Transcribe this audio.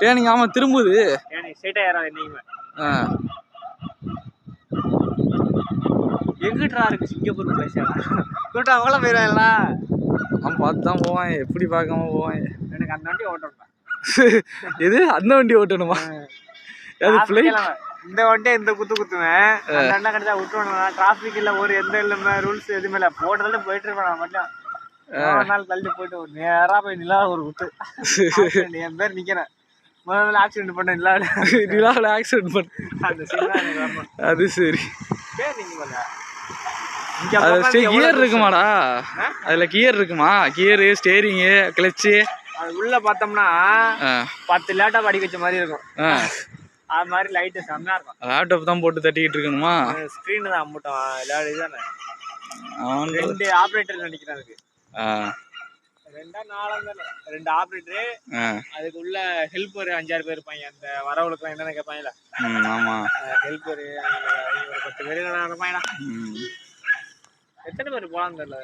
Turning ஆமா திரும்புது. எங்கிட்டா இருக்கு Singapore place கூட்டம் அவங்களாம் போயிடுவாங்களா? அவன் பார்த்து தான் போவான், எப்படி பார்க்காம போவான். எனக்கு அந்த வண்டி ஓட்டணும். எது அந்த வண்டி ஓட்டணுமா? இந்த வண்டியை இந்த குத்துவேன். அந்த அண்ணா கிடைச்சா விட்டுருவானுங்க. டிராபிக் இல்ல, ஒரு எந்த இல்ல, ரூல்ஸ் எதுவுமே இல்ல, போட்டதுல போயிட்டு இருப்பேன் மட்டும். நாள் தள்ளி போயிட்டு நேரா போய் நிலா ஒரு குத்து. என் பேர் நிக்கிறேன். முதல்ல ஆக்சிடென்ட் பண்ண நிலாவில் ஆக்சிடென்ட் பண்ண அது சரி. கியர் இருக்குமாடா? அதுல கியர் இருக்குமா? கியரு, ஸ்டேரிங்கு, கிளச்சு அது உள்ள பார்த்தோம்னா 10 லேப்டாப் அடிக்க வச்ச மாதிரி இருக்கும். அது மாதிரி லைட்டு செம்மையா இருக்கும். லேப்டாப் தான் போட்டு தட்டிக்கிட்டு இருக்கணுமா? ஸ்கிரீன் தான் அம்மட்டும் இதுதானே. 2 ஆப்ரேட்டர் நினைக்கிறேன் அதுக்கு. 2 ஆப்ரேட்டரு. அதுக்கு உள்ள ஹெல்ப்பர் 5-6 பேர் இருப்பாங்க. அந்த வரவளுக்குலாம் என்னென்ன கேட்பாங்கல்ல. ஆமா ஹெல்ப்பர் ஒரு 10 பேர் இருப்பாங்கடா. எத்தனை பேர் போலான்னு தெரியல.